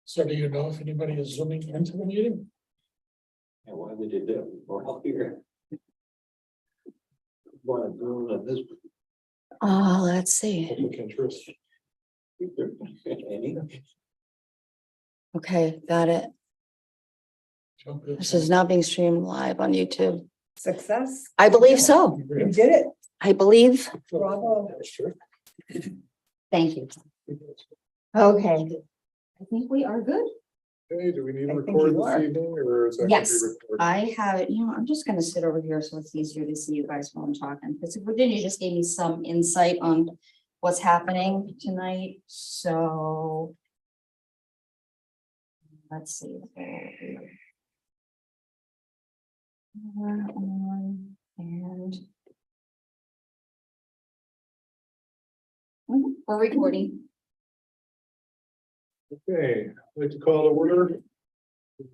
So do you know if anybody is zooming into the meeting? And why would they do it? We're all here. Why doing this? Let's see. Public interest. Any? Okay, got it. Jump in. This is now being streamed live on YouTube. Success. I believe so. You did it. I believe. Bravo. Sure. Thank you. Okay. I think we are good. Hey, do we need to I think record you this are. evening or is that? gonna be Yes, recorded? I have, I'm just gonna sit over here so it's easier to see you guys while I'm talking, because Virginia just gave me some insight on what's happening tonight, so. Let's see. And. We're recording. Okay, I'd like to call to order.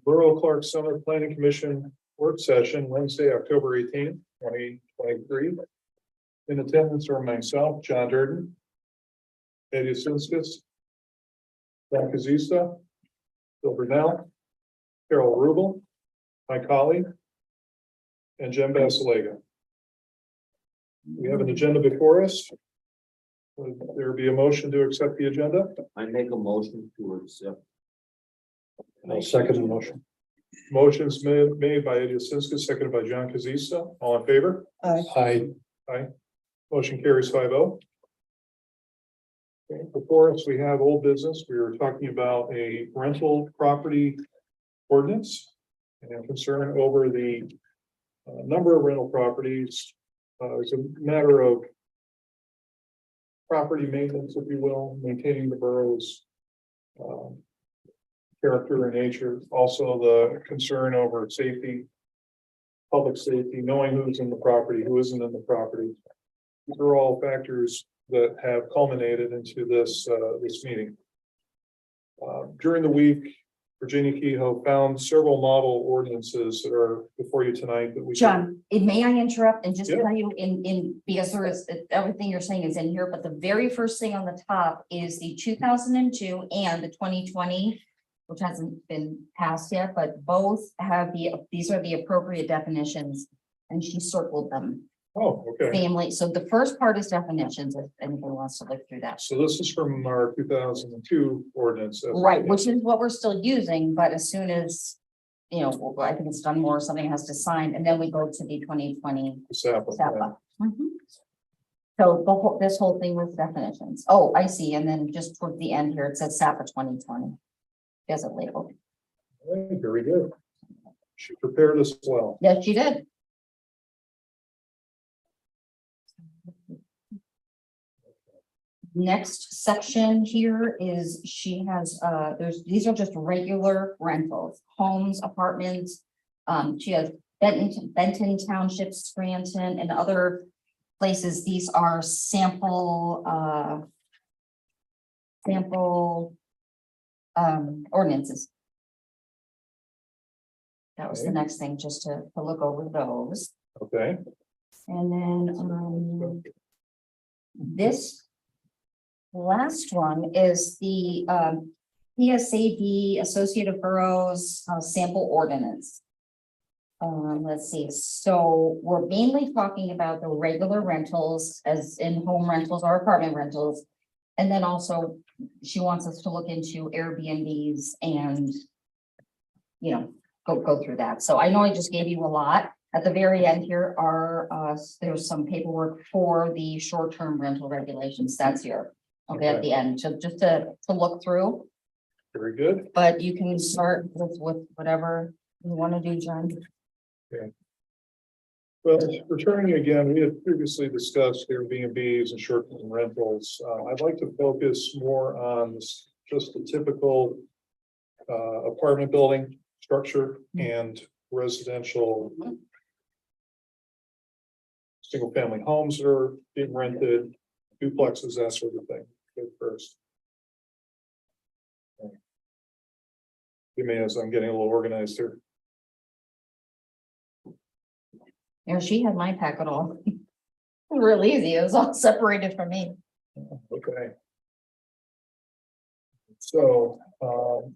Borough Clark Summer Planning Commission work session Wednesday, October 18th, 2023. In attendance are myself, John Durden, Eddie Sinskis, Don Kazista, Bill Brunel, Carol Rubel, my colleague, and Jen Basilega. We have an agenda before us. Would there be a motion to accept the agenda? I make a motion to accept. I'll second the motion. Motion's made by Eddie Sinskis, seconded by John Kazista. All in favor? Aye. Aye. Motion carries 5-0. Okay, before us, we have old business. We were talking about a rental property ordinance and concern over the number of rental properties. It's a matter of property maintenance, if you will, maintaining the borough's character and nature. Also, the concern over safety, public safety, knowing who's in the property, who isn't in the property. These are all factors that have culminated into this meeting. During the week, Virginia Kehoe found several model ordinances that are before you tonight that we. John, may I interrupt and just Yeah. tell you because there is, everything you're saying is in here, but the very first thing on the top is the 2002 and the 2020, which hasn't been passed yet, but both have these are the appropriate definitions, and she circled them. Oh, okay. Family, so the first part is definitions, if anybody wants to look through that. So this is from our 2002 ordinance. Right, which is what we're still using, but as soon as, I think it's done more, something has to sign, and then we go to the 2020 SAPA. SAPA. So this whole thing with definitions. Oh, I see. And then just toward the end here, it says SAPA 2020. There's a label. Right, very good. She prepared us well. Yes, she did. Next section here is she has, these are just regular rentals, homes, apartments. She has Benton Township, Scranton, and other places. These are sample ordinances. That was the Okay. next thing, just to look over those. Okay. And then, this last one is the, PSAB, Associated Boroughs, sample ordinance. Let's see, so we're mainly talking about the regular rentals as in home rentals or apartment rentals. And then also she wants us to look into Airbnbs and, go through that. So I know I just gave you a lot. At the very end here are, there's some paperwork for the short-term rental regulations. That's here. Okay, at the end, so just to look through, Very good. but you can start with whatever you want to do, John. Well, returning again, we had previously discussed Airbnbs and short-term rentals. I'd like to focus more on just the typical apartment building structure and residential single-family homes that are being rented, duplexes, that sort of thing. Good first. Give me as I'm getting a little organized here. She had my packet all. Real easy, it was all separated from me. Okay. Let's So,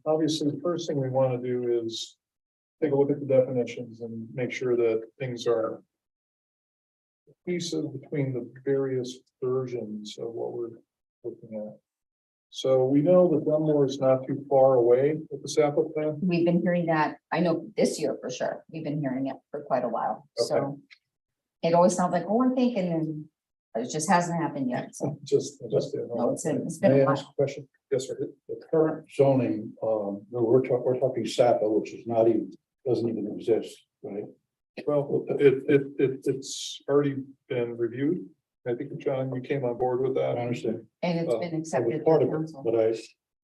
obviously, the first thing we want to do is take a look at the definitions and make sure that things are cohesive between the various versions of what we're looking at. So we know that Dunmore is not too far away with the SAPA plan. We've been hearing that, I know this year for sure, we've been hearing it for quite a while, so. It always sounds like, oh, I'm thinking, and it just hasn't happened yet, so, Just. no, it's been May a I ask while. a question? Yes, sir. The current zoning, we're talking SAPA, which is not even, doesn't even exist, right? Well, it's already been reviewed. I think, John, you came on board with I that. understand. And it's been I was accepted by part of it, council. but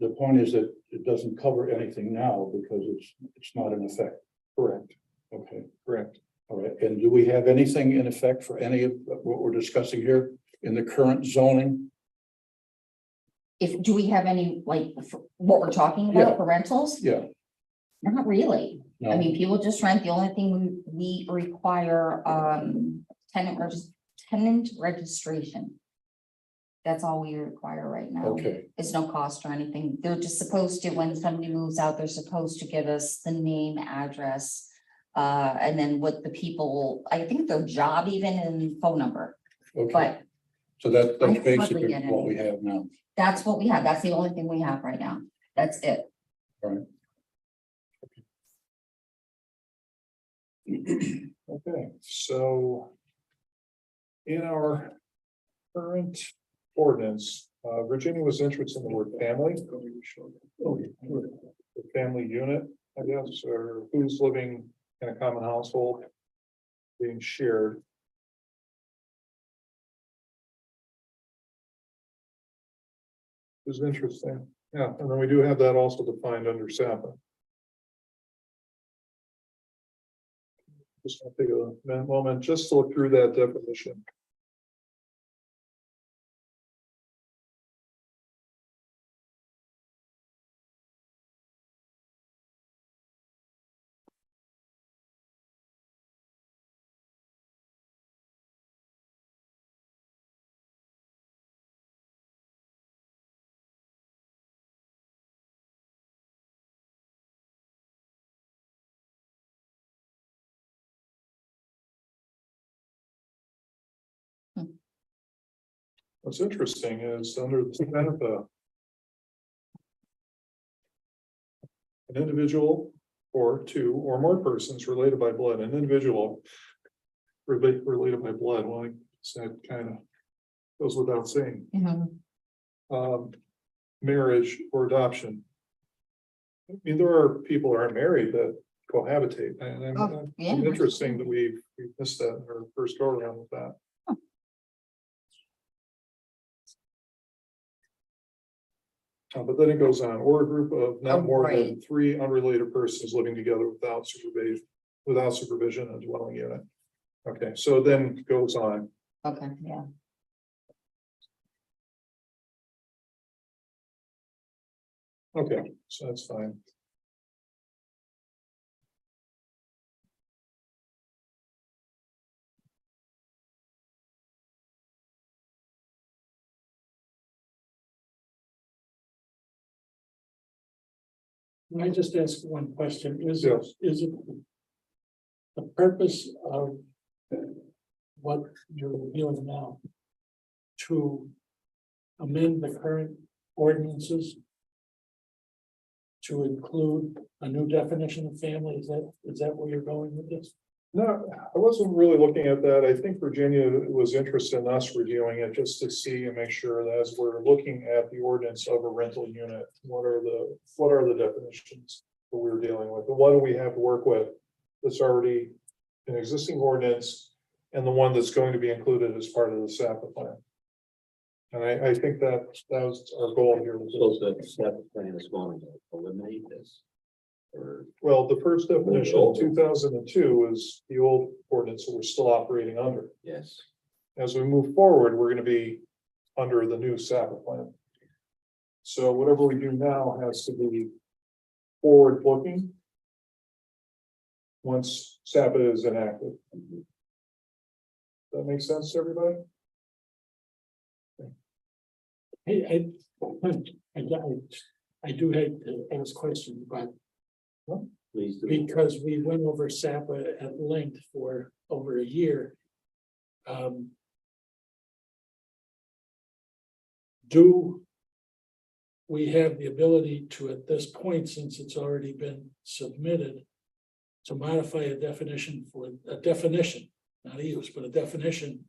the point is that it doesn't cover anything now because it's not in effect. Correct, Okay, correct. all right. And do we have anything in effect for any of what we're discussing here in the current zoning? Do we have any, like, what we're talking Yeah. about for rentals? Yeah, Not really. I no, mean, people just rent, the only thing we require, tenant registration. That's all we require right now. okay, It's no cost or anything. They're just supposed to, when somebody moves out, they're supposed to give us the name, address. And then what the people, I think their job even and phone number, okay. but So that's I hardly basically get what any. we have now. that's what we have. That's the only thing we have right now. That's it. Okay, so in our current ordinance, Virginia was interested in the word family. The family unit, I guess, or who's living in a common household being shared. Is interesting. Yeah, and then we do have that also defined under SAPA. Just gonna take a moment just to look through that definition. What's interesting is under the SAPA, an individual or two or more persons related by blood, an individual related by blood, well, I said kind of goes without saying, marriage or adoption. I mean, there are people who aren't married that cohabitate, and Oh, yeah. it's interesting that we missed that in our first go around with that. But then it goes on, or a group of not Oh, more than right. 3 unrelated persons living together without supervision in a dwelling unit. Okay, so then it goes on. Okay, yeah. Okay, so that's fine. Can I just ask one question? Yes. Is it the purpose of what you're reviewing now to amend the current ordinances to include a new definition of family? Is that where you're going with this? No, I wasn't really looking at that. I think Virginia was interested in us reviewing it just to see and make sure that as we're looking at the ordinance of a rental unit, what are the definitions that we're dealing with? And what do we have to work with that's already an existing ordinance and the one that's going to be included as part of the SAPA plan? And I think that was our goal here. So the SAPA plan is going to eliminate this. Or, Well, the first definition, 2002, is the old ordinance that we're still operating under. yes, As we move forward, we're gonna be under the new SAPA plan. So whatever we do now has to be forward looking. Once SAPA is enacted. That makes sense to everybody? I I do hate to ask questions, but Please do. because we went over SAPA at length for over a year. Do we have the ability to, at this point, since it's already been submitted, to modify a definition for a definition, not a use, but a definition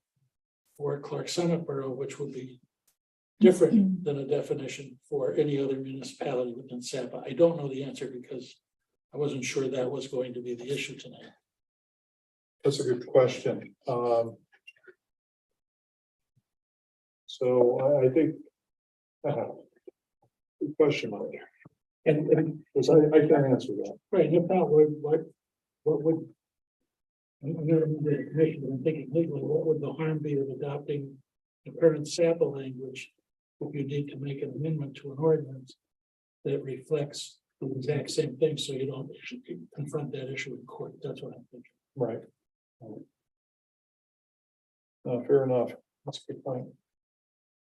for Clark Summit Borough, which would be different than a definition for any other municipality within SAPA? I don't know the answer because I wasn't sure that was going to be the issue tonight. That's a good question. So I think. Good question, Mike. And Because I can't answer that. right, if not, what would? I'm not in the commission, but I'm thinking legally, what would the harm be of adopting the current SAPA language? If you need to make an amendment to an ordinance that reflects the exact same thing, so you don't confront that issue in court, that's what I'm thinking. Right. No, fair enough. That's a good point.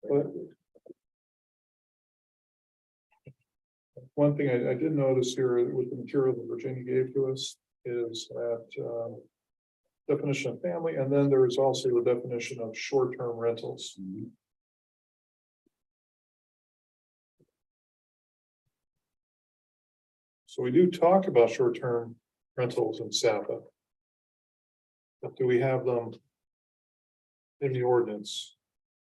But one thing I did notice here with the material that Virginia gave to us is that definition of family, and then there is also the definition of short-term rentals. So we do talk about short-term rentals in SAPA. But do we have them in the ordinance?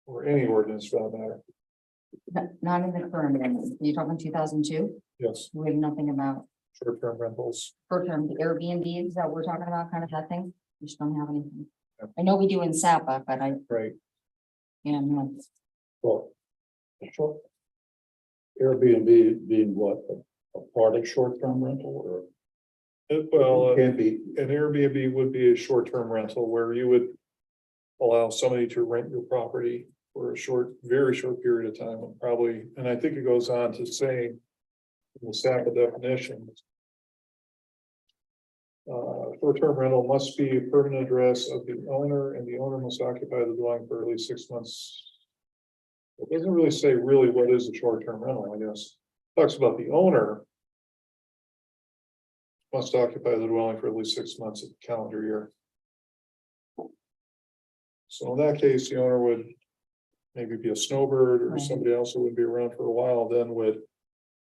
Or any ordinance for that matter? Not in the current, one. You're talking 2002, Yes, we have nothing about short-term rentals. short-term Airbnbs that we're talking about, kind of that thing, we just don't have anything. I know we do in SAPA, but I, Right. no. Well. short- Airbnb being what, a part of short-term rental or? Well, It can't be, an Airbnb would be a short-term rental where you would allow somebody to rent your property for a short, very short period of time, and probably, and I think it goes on to say in the SAPA definition, short-term rental must be a permanent address of the owner, and the owner must occupy the dwelling for at least 6 months. It doesn't really say really what is a short-term rental, I guess. It talks about the owner must occupy the dwelling for at least 6 months of the calendar year. So in that case, the owner would maybe be a snowbird or Right. somebody else who would be around for a while, then would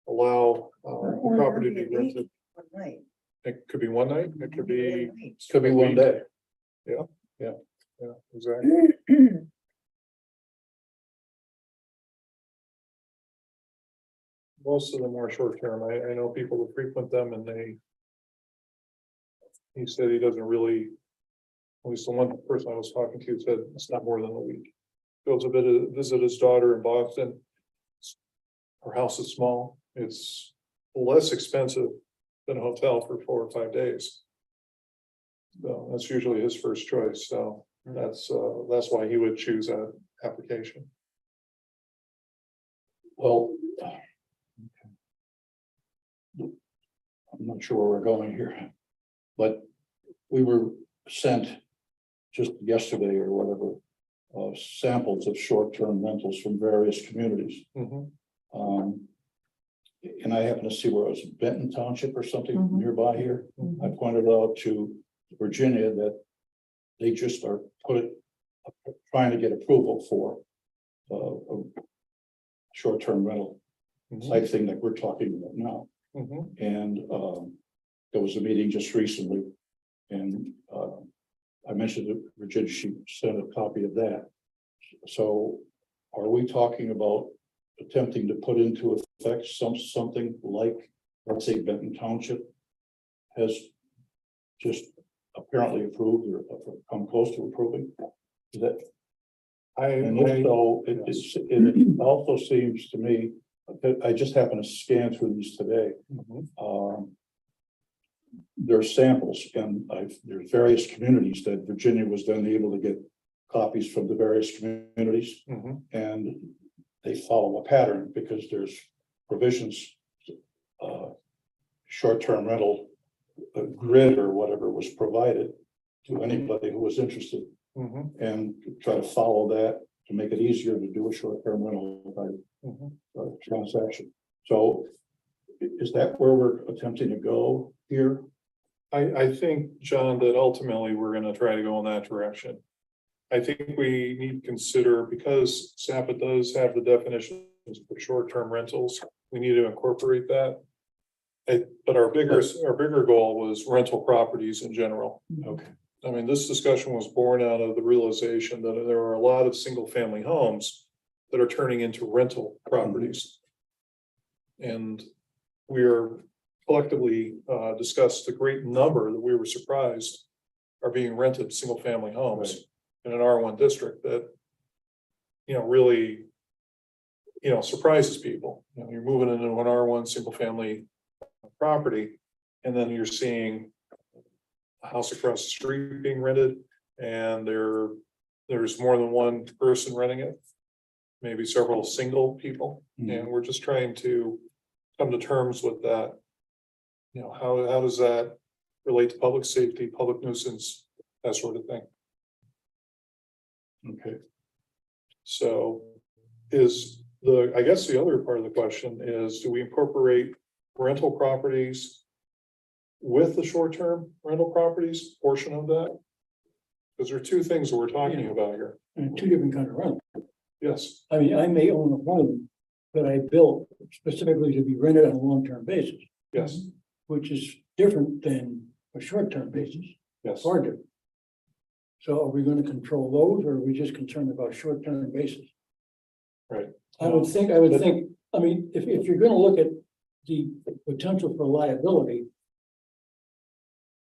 allow the property to be rented. One night. It could be one night, it could be, could be one day. yeah, exactly. Most of them are short term. I know people who frequent them and he said he doesn't really, at least the one person I was talking to said it's not more than a week. Goes a bit to visit his daughter in Boston. Her house is small. It's less expensive than a hotel for 4 or 5 days. So that's usually his first choice. So that's why he would choose that application. Well. I'm not sure where we're going here, but we were sent just yesterday or whatever. Samples of short-term rentals from various communities. Mhm. And I happen to see where it was Benton Township or something Mhm. nearby here. Mhm. I pointed out to Virginia that they just are trying to get approval for a short-term rental type thing that we're talking about now. Mhm. And there was a meeting just recently. And I mentioned that Virginia, she sent a copy of that. So are we talking about attempting to put into effect something like, let's say Benton Township has just apparently approved or come close to approving? Is that, and if so, it also seems to me, that I just happened to scan through these today. There's samples and there's various communities that Virginia was then able to get copies from the various communities. Mhm. And they follow a pattern because there's provisions. Short-term rental grid or whatever was provided to anybody who was interested, Mhm. and try to follow that to make it easier to do a short-term rental by Mhm. transaction. So is that where we're attempting to go here? I think, John, that ultimately we're gonna try to go in that direction. I think we need to consider, because SAPA does have the definitions for short-term rentals, we need to incorporate that. But our bigger goal was rental properties in general. Okay. I mean, this discussion was born out of the realization that there are a lot of single-family homes that are turning into rental properties. And we are collectively discussed a great number that we were surprised are being rented, single-family homes in an R1 district that, really, surprises people. You're moving into an R1 single-family property, and then you're seeing a house across the street being rented, and there's more than one person renting it, maybe several single people, and we're just trying to come to terms with that. How does that relate to public safety, public nuisance, that sort of thing? Okay. So I guess the other part of the question is, do we incorporate rental properties with the short-term rental properties portion of that? Because there are two things that we're talking about here. And two different kind of rentals. Yes, I mean, I may own a home that I built specifically to be rented on a long-term basis, yes, which is different than a short-term basis, yes. far different. So are we gonna control those, or are we just concerned about short-term basis? Right. I would think, I mean, if you're gonna look at the potential for liability,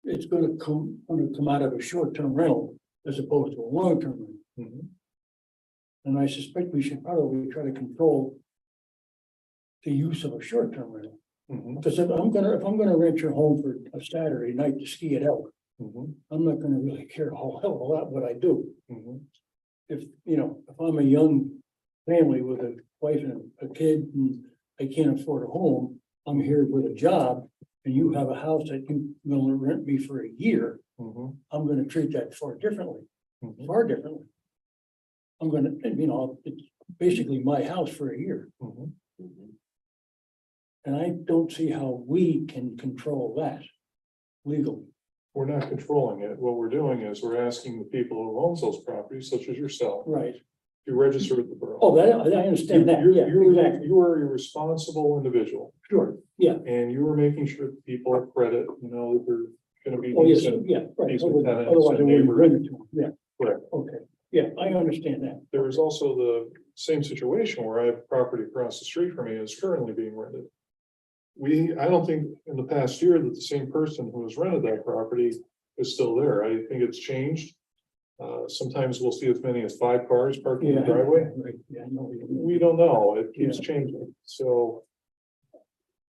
it's gonna come out of a short-term rental as opposed to a long-term rental. Mhm. And I suspect we should probably try to control the use of a short-term rental. Mhm. Because if I'm gonna rent your home for a Saturday night to ski at Elk, Mhm. I'm not gonna really care a whole hell of a lot what I do. Mhm. If I'm a young family with a wife and a kid and I can't afford a home, I'm here with a job and you have a house that you're gonna rent me for a year, Mhm. I'm gonna treat that far differently, Mhm. far differently. I'm gonna, it's basically my house for a year. Mhm. And I don't see how we can control that legally. We're not controlling it. What we're doing is we're asking the people who owns those properties, such as yourself, Right. to register with the borough. Oh, I understand that. Yeah, exactly. You are a responsible individual, Sure. Yeah. and you are making sure that people have credit, that they're gonna be Oh, yes, decent. yeah, right. decent tenants Otherwise, I and wouldn't neighbors. rent it to them. Yeah. Correct. Okay. Yeah, I understand that. There is also the same situation where I have property across the street from me is currently being rented. I don't think in the past year that the same person who has rented that property is still there. I think it's changed. Sometimes we'll see as many as 5 cars parked in the Yeah. driveway. Right. Yeah, I know. We don't know. It keeps changing. So,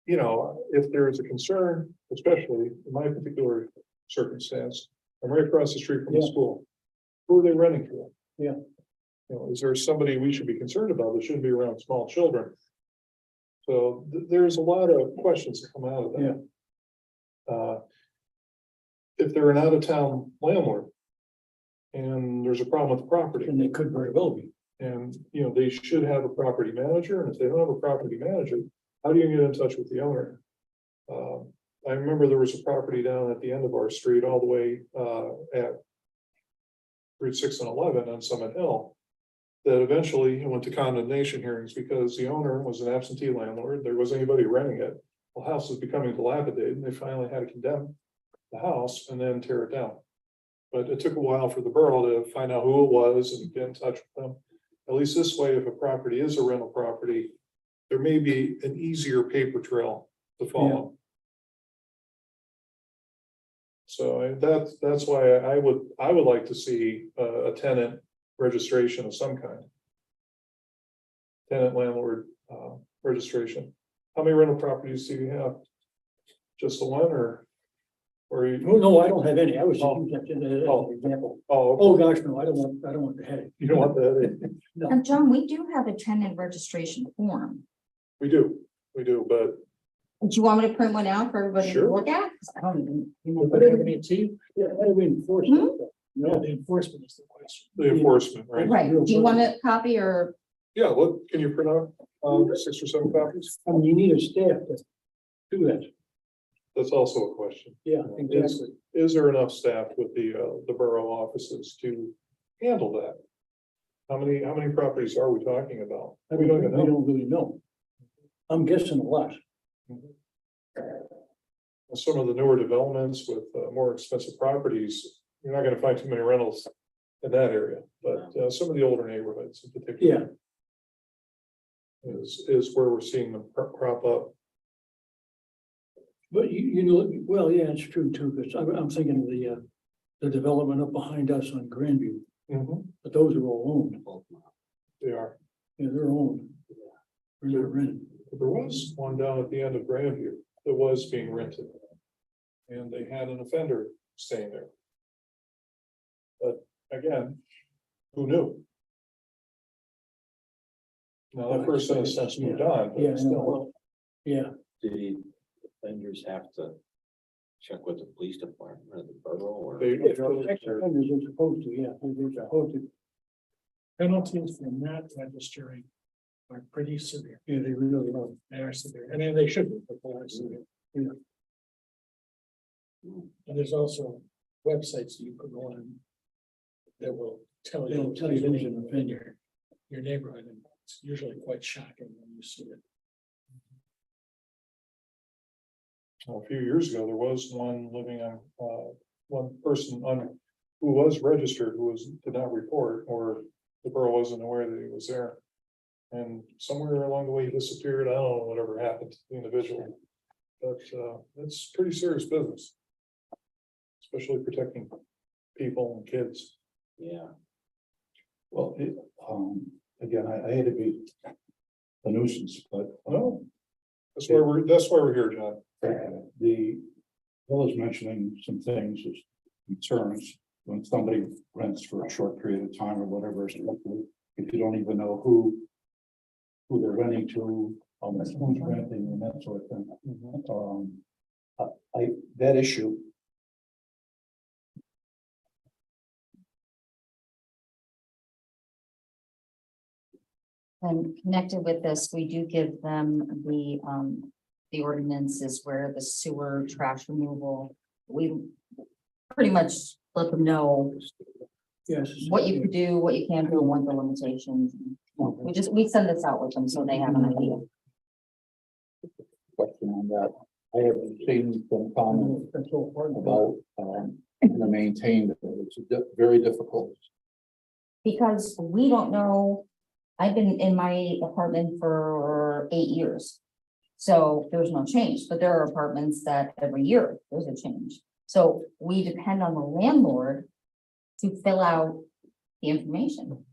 if there is a concern, especially in my particular circumstance, I'm right across the street from the Yeah. school. Who are they renting for? Yeah. Is there somebody we should be concerned about that shouldn't be around small children? So there's a lot of questions that come out of that. If they're an out-of-town landlord and there's a problem with the property, And they could very well be. and, they should have a property manager, and if they don't have a property manager, how do you get in touch with the owner? I remember there was a property down at the end of our street, all the way, at Route 6 and 11 on Summit Hill, that eventually went to condemnation hearings because the owner was an absentee landlord, there wasn't anybody renting it. The house was becoming dilapidated, and they finally had to condemn the house and then tear it down. But it took a while for the borough to find out who it was and get in touch with them. At least this way, if a property is a rental property, there may be an easier paper trail to follow. So that's why I would like to see a tenant registration of some kind. Tenant landlord registration. How many rental properties do you have? Just the one, or you? No, I don't have any. I was just Oh. using that as an example. Oh, Oh, gosh, no, I don't want the headache. you don't want that? No. And John, we do have a tenant registration form. We do, but Do you want me to print one out for everybody to Sure. look at? 'Cause I don't even. But I mean, see, yeah, how do we enforce it? No, the enforcement is the question. the enforcement, right? Right, do you want a copy or, Yeah, can you print out? 6 or 7 copies? I mean, you need a staff to do that. That's also a question. Yeah, exactly. Is there enough staff with the borough offices to handle that? How many properties are we talking about? I We mean, don't we even know. don't really know. I'm guessing a lot. Some of the newer developments with more expensive properties, you're not gonna find too many rentals in that area, but some of the older neighborhoods in particular. Is where we're seeing them crop up. But you know, well, yeah, it's true too, because I'm thinking of the development up behind us on Grandview, but those are all owned. They are. Yeah, they're owned. They're not rented. There was one down at the end of Grandview that was being rented. And they had an offender staying there. But again, who knew? Now, that person has since moved on, Yeah, but I know. still, Well, yeah, Do the offenders have to check with the police department or the borough or? they. if they're ex-offenders, they're supposed to, yeah, they're supposed to. Penalties for not registering are pretty severe. Yeah, they really are. They are severe. I mean, they should be, but they are severe. And there's also websites that you can go on that will tell you. They'll tell you who's an in offender. your neighborhood, and it's usually quite shocking when you see it. A few years ago, there was one living on, one person on, who was registered, did not report, or the borough wasn't aware that he was there. And somewhere along the way he disappeared. I don't know whatever happened to the individual. But, it's pretty serious business. Especially protecting people and kids. Yeah, Well, again, I hate to be a nuisance, but. No. That's why we're here, John. The Bill is mentioning some things as concerns when somebody rents for a short period of time or whatever. If you don't even know who they're renting to, who's renting and that sort of thing. That issue. And connected with this, we do give them the ordinances where the sewer trash removal. We pretty much let them know Yes. what you could do, what you can't do, and what the limitations. We send this out with them so they have an idea. Question on that. I have seen some comments That's all part of it. about, the maintained, it's very difficult. Because we don't know, I've been in my apartment for 8 years. So there's no change, but there are apartments that every year there's a change. So we depend on the landlord to fill out the information.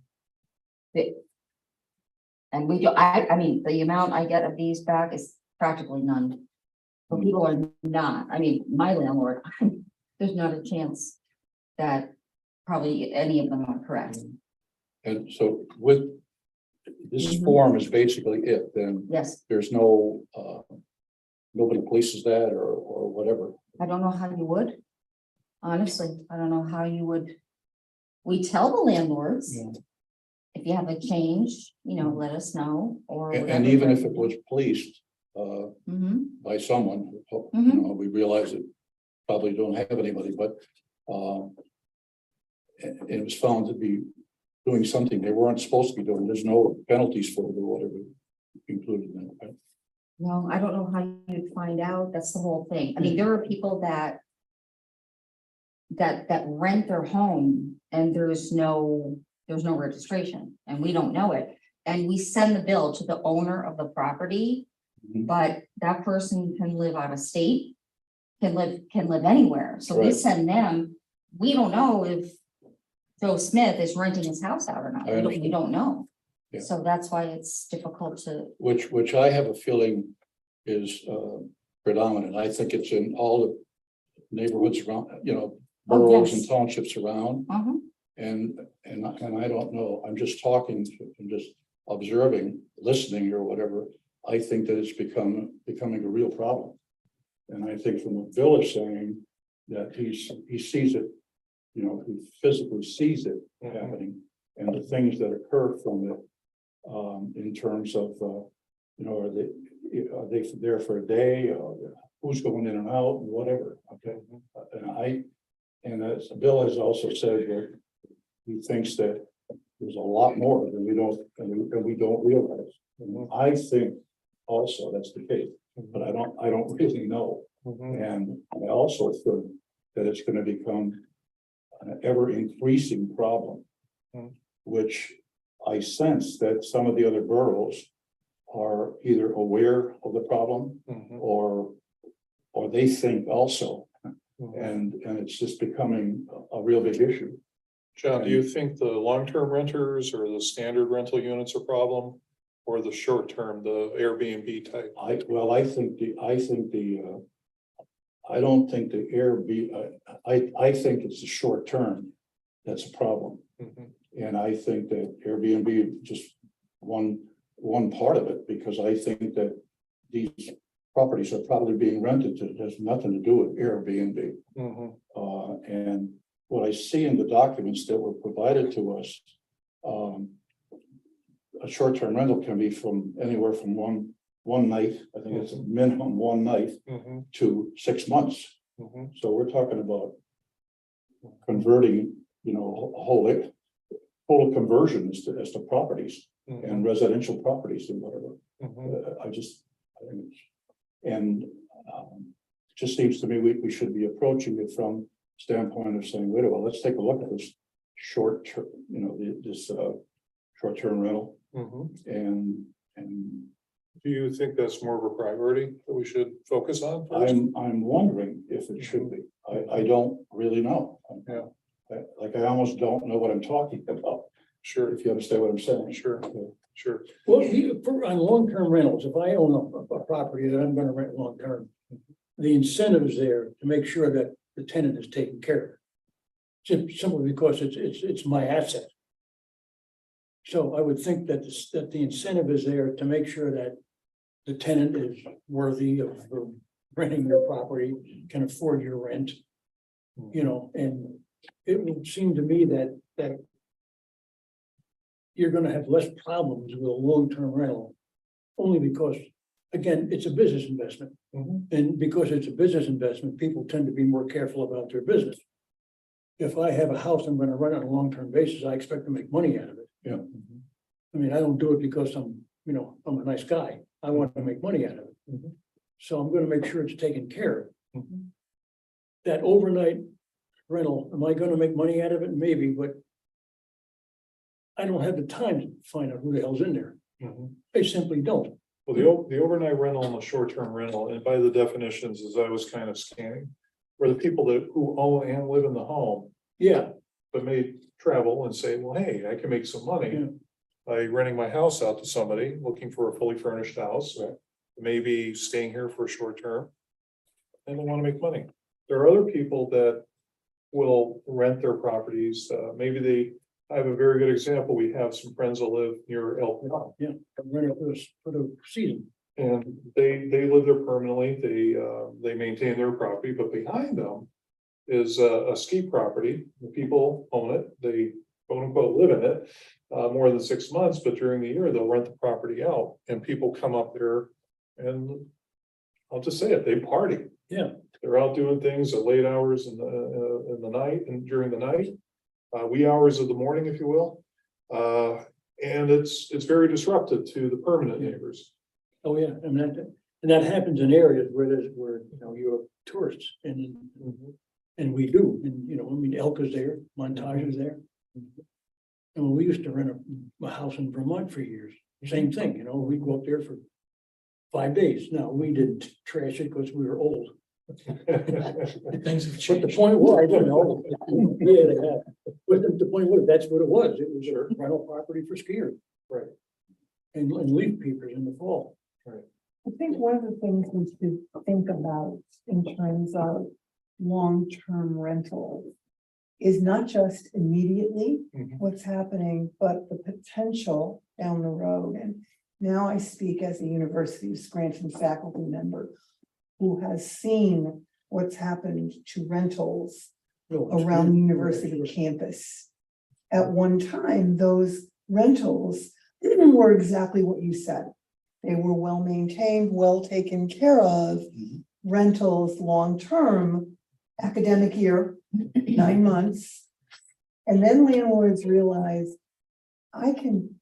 And we do, I mean, the amount I get of these back is practically none. But people are not, I mean, my landlord, there's not a chance that probably any of them are correct. And so with, this form is basically it, then Yes, there's no, nobody polices that or whatever. I don't know how you would. Honestly, I don't know how you would. We tell the landlords. Yeah. If you have a change, let us know, or. And whatever, even but- if it was policed, Mhm. by someone, we realize it probably don't have anybody, but, and it was found to be doing something they weren't supposed to be doing. There's no penalties for it or whatever included in it. Right? No, I don't know how you'd find out. That's the whole thing. I mean, there are people that rent their home and there's no registration and we don't know it. And we send the bill to the owner of the property, Mhm. but that person can live out of state, can live anywhere. So we Right. send them, we don't know if Joe Smith is renting his house out or not. I We don't know. Yeah. So that's why it's difficult to, Which I have a feeling is predominant. I think it's in all the neighborhoods around, boroughs and yes. townships around. uh-huh. And I don't know, I'm just talking, I'm just observing, listening or whatever. I think that it's becoming a real problem. And I think from what Bill is saying, that he sees it, he physically sees it happening. And the things that occur from it in terms of, are they there for a day, who's going in and out, and whatever, okay? And as Bill has also said that he thinks that there's a lot more than we don't realize. And I think also that's the case, but I don't really know. And I also think that it's gonna become an ever increasing problem. Which I sense that some of the other boroughs are either aware of the problem or they think also. And it's just becoming a real big issue. John, do you think the long-term renters or the standard rental units are problem? Or the short-term, the Airbnb type? I don't think the Airbnb, I think it's a short term. That's a problem. And I think that Airbnb is just one part of it, because I think that these properties are probably being rented to, there's nothing to do with Airbnb. And what I see in the documents that were provided to us, a short-term rental can be from anywhere from one night, I think it's a minimum one night, to 6 months. So we're talking about converting, a whole total conversion as to properties and residential properties and whatever. It just seems to me we should be approaching it from standpoint of saying, wait a minute, let's take a look at this short term, this short-term rental. And Do you think that's more of a priority that we should focus on first? I'm wondering if it should be. I don't really know. Yeah. I almost don't know what I'm talking about, Sure, if you understand what I'm saying. sure, sure. Well, on long-term rentals, if I own a property that I'm gonna rent long-term, the incentive is there to make sure that the tenant is taken care of. Simply because it's my asset. So I would think that the incentive is there to make sure that the tenant is worthy of renting your property, can afford your rent. And it would seem to me that you're gonna have less problems with a long-term rental. Only because, again, it's a business investment. And because it's a business investment, people tend to be more careful about their business. If I have a house I'm gonna rent on a long-term basis, I expect to make money out of it. Yeah. I mean, I don't do it because I'm a nice guy. I want to make money out of it. So I'm gonna make sure it's taken care of. That overnight rental, am I gonna make money out of it? Maybe, but I don't have the time to find out who the hell's in there. I simply don't. Well, the overnight rental and the short-term rental, and by the definitions, as I was kind of scanning, were the people who own and live in the home, Yeah, but may travel and say, well, hey, I can make some money by renting my house out to somebody looking for a fully furnished house, maybe staying here for a short term. And they want to make money. There are other people that will rent their properties. I have a very good example. We have some friends that live near El Pinar. I'm renting for the season. And they live there permanently. They maintain their property, but behind them is a ski property. The people own it. They quote unquote live in it more than 6 months, but during the year they'll rent the property out and people come up there and I'll just say it, they party. Yeah. They're out doing things at late hours in the night and during the night, wee hours of the morning, if you will. And it's very disruptive to the permanent neighbors. Oh, yeah, and that happens in areas where you have tourists and we do, and Elk is there, Montage is there. And when we used to rent a house in Vermont for years, same thing, we'd go up there for 5 days. Now, we didn't trash it because we were old. Things have But changed. the point was, yeah, they have. But the point was, that's what it was. It was a rental property for skiers. Right. And leaf peepers in the fall. I think one of the things we should think about in terms of long-term rentals is not just immediately what's happening, but the potential down the road. And now I speak as a University of Scranton faculty member who has seen what's happened to rentals around the university campus. At one time, those rentals were exactly what you said. They were well maintained, well taken care of, Mhm. rentals, long-term, academic year, 9 months. And then landlords realize I can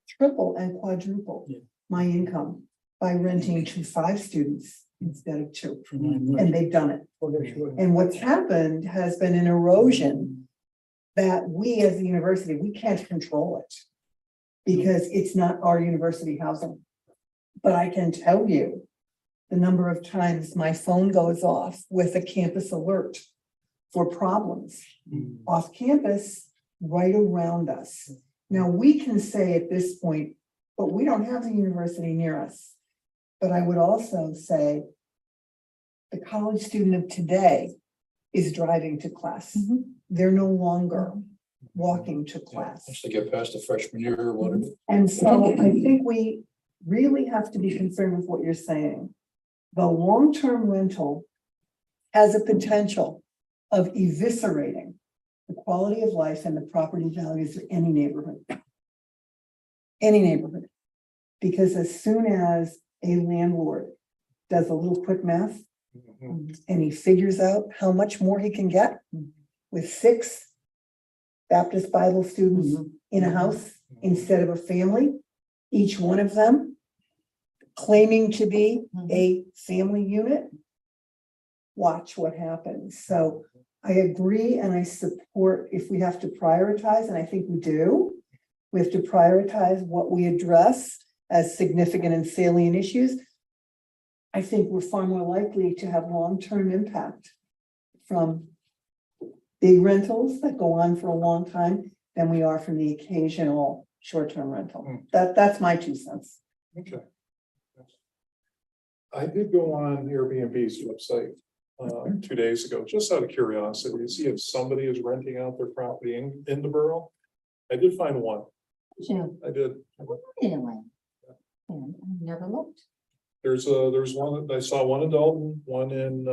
triple and quadruple Yeah. my income by renting to 5 students instead of 2. For 9 months. And they've done it. Okay, sure. And what's happened has been an erosion that we as a university, we can't control it. Because it's not our university housing. But I can tell you the number of times my phone goes off with a campus alert for problems off campus right around us. Now, we can say at this point, but we don't have the university near us. But I would also say the college student of today is driving to class. They're no longer walking to class. Once they get past the freshman year or whatever. And so I think we really have to be concerned with what you're saying. The long-term rental has a potential of eviscerating the quality of life and the property values of any neighborhood. Any neighborhood. Because as soon as a landlord does a little quick math and he figures out how much more he can get with 6 Baptist Bible students in a house instead of a family, each one of them claiming to be a family unit, watch what happens. So I agree and I support if we have to prioritize, and I think we do, we have to prioritize what we address as significant and salient issues. I think we're far more likely to have long-term impact from big rentals that go on for a long time than we are from the occasional short-term rental. That's my 2 cents. Okay. I did go on Airbnb's website 2 days ago, just out of curiosity, to see if somebody is renting out their property in the borough. I did find one. Two. I did. Anyway. I never looked. There's one, I saw one in Dalton, one in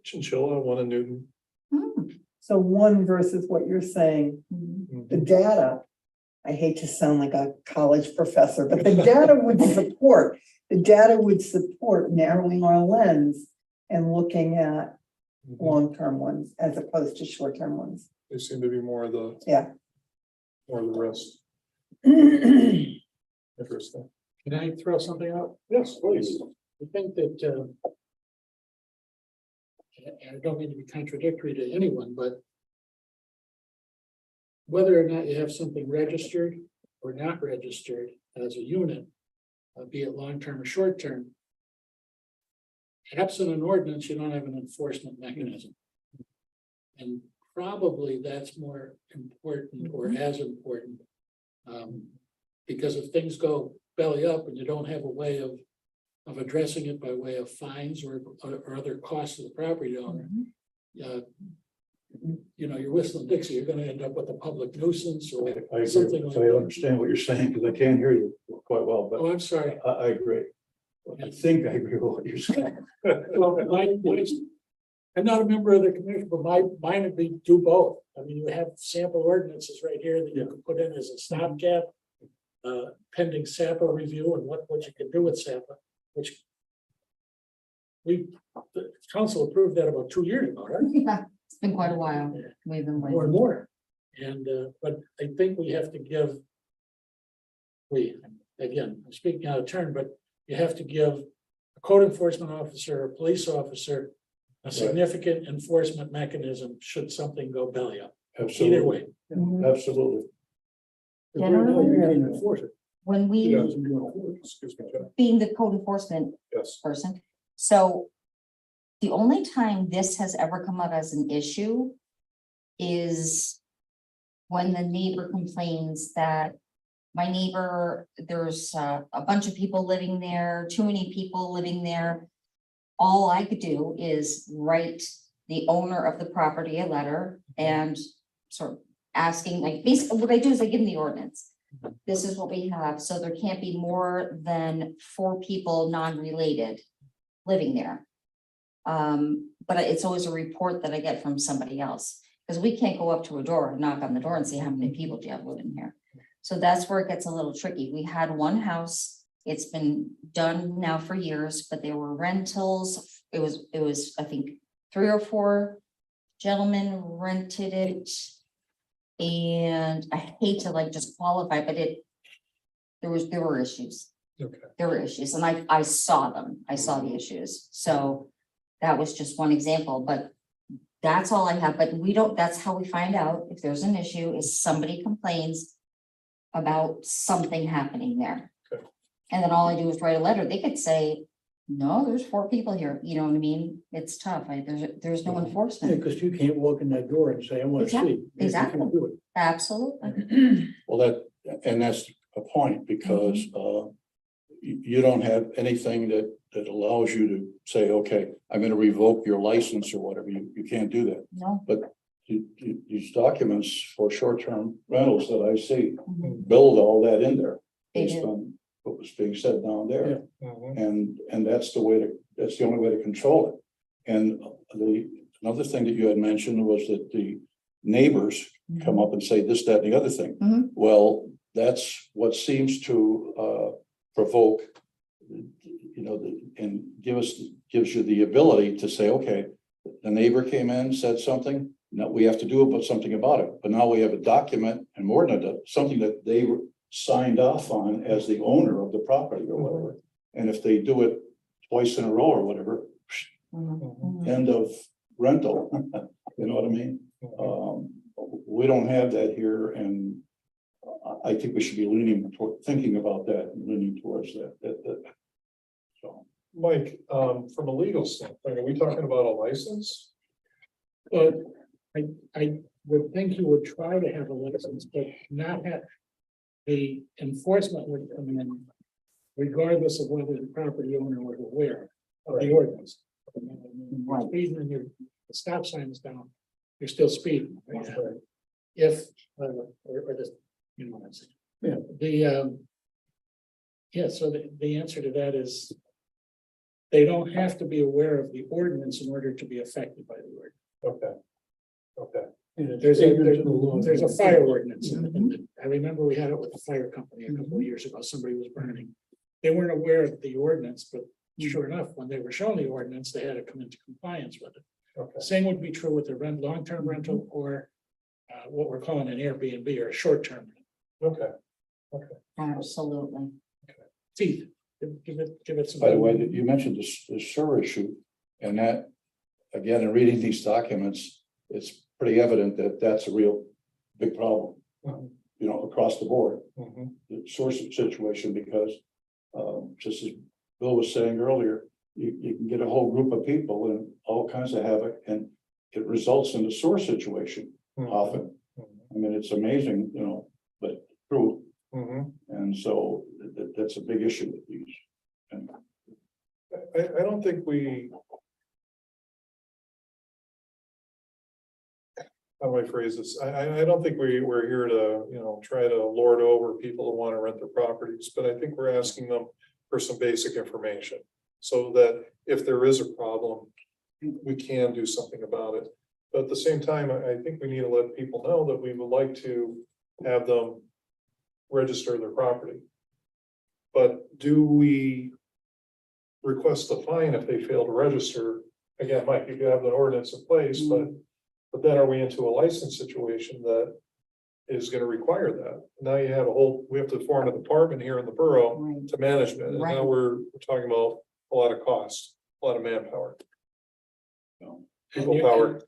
Chinchilla, one in Newton. So one versus what you're saying, the data, I hate to sound like a college professor, but the data would support narrowing our lens and looking at long-term ones as opposed to short-term ones. They seem to be more of the. Yeah. More of the rest. Interesting. Can I throw something out? Yes, please. I think that, I don't mean to be contradictory to anyone, but whether or not you have something registered or not registered as a unit, be it long-term or short-term, absent an ordinance, you don't have an enforcement mechanism. And probably that's more important or as important. Because if things go belly up and you don't have a way of addressing it by way of fines or other costs of the property owner, you're whistling Dixie, you're gonna end up with a public nuisance or I something agree. like I that. understand what you're saying because I can't hear you quite well, but Oh, I'm sorry. I agree. I think I agree with what you're saying. Well, I'm not a member of the commission, but mine would be do both. I mean, you have sample ordinances right here that you can put in as a stopgap. Pending SAPA review and what you can do with SAPA, which the council approved that about 2 years ago, right? Yeah, it's been quite a while. We've been More and waiting. more. And, but I think we have to give. Again, I'm speaking out of turn, but you have to give a code enforcement officer, a police officer, a significant enforcement mechanism should something go belly up. Either Absolutely. way. Absolutely. Because right now you can't enforce it. When we, Excuse me, John. being the code enforcement Yes. person, so the only time this has ever come up as an issue is when the neighbor complains that my neighbor, there's a bunch of people living there, too many people living there. All I could do is write the owner of the property a letter and sort of asking, like, basically what I do is I give them the ordinance. This is what we have, so there can't be more than 4 people non-related living there. But it's always a report that I get from somebody else, because we can't go up to a door and knock on the door and say, how many people do you have living here? So that's where it gets a little tricky. We had one house, it's been done now for years, but there were rentals. It was, I think, 3 or 4 gentlemen rented it. And I hate to like just qualify, but there were issues. Okay. There were issues and I saw them. I saw the issues. So that was just one example, but that's all I have. But we don't, that's how we find out if there's an issue is somebody complains about something happening there. Okay. And then all I do is write a letter. They could say, no, there's 4 people here. You know what I mean? It's tough. There's no enforcement. Because you can't walk in that door and say, I want to see. Exactly. You can't do it. Absolutely. Well, that's a point because, you don't have anything that allows you to say, okay, I'm gonna revoke your license or whatever. You can't do that. No. These documents for short-term rentals that I see Mhm. build all that in there. They Based do. on what was being said down there. Mhm. And that's the only way to control it. And another thing that you had mentioned was that the neighbors come up and say this, that, and the other thing. Mhm. Well, that's what seems to provoke, and gives you the ability to say, okay, the neighbor came in, said something, now we have to do something about it. But now we have a document and more than that, something that they signed off on as the owner of the property or whatever. And if they do it twice in a row or whatever, Mhm. end of rental, you know what I mean? We don't have that here, and I think we should be thinking about that and leaning towards that. So, Mike, from a legal standpoint, are we talking about a license? But I would think you would try to have a license, but not have. The enforcement would come in regardless of whether the property owner was aware of the ordinance. Right. Speeding and the stop sign is down, you're still speeding. Right? If, or this, you know what I'm saying? Yeah. Yeah, so the answer to that is they don't have to be aware of the ordinance in order to be affected by the ordinance. Okay. There's a fire ordinance. And I remember we had it with the fire company a couple of years ago. Somebody was burning. They weren't aware of the ordinance, but sure enough, when they were shown the ordinance, they had to come into compliance with it. Okay. Same would be true with the long-term rental or what we're calling an Airbnb or a short-term. Okay. Absolutely. Teeth, give it some. by the way, you mentioned the sewer issue, and that, again, in reading these documents, it's pretty evident that that's a real big problem, Mhm. across the board, Mhm. the source situation, because just as Bill was saying earlier, you can get a whole group of people and all kinds of havoc, and it results in a sewer situation often. I mean, it's amazing, but true. Mhm. And so that's a big issue with these. And I don't think how do I phrase this? I don't think we're here to, try to lord over people who want to rent their properties, but I think we're asking them for some basic information. So that if there is a problem, we can do something about it. But at the same time, I think we need to let people know that we would like to have them register their property. But do we request a fine if they fail to register? Again, Mike, you have an ordinance in place, but then are we into a license situation that is gonna require that? Now you have we have to form a department here in the borough Right. to management, and now Right. we're talking about a lot of cost, a lot of manpower. People And power.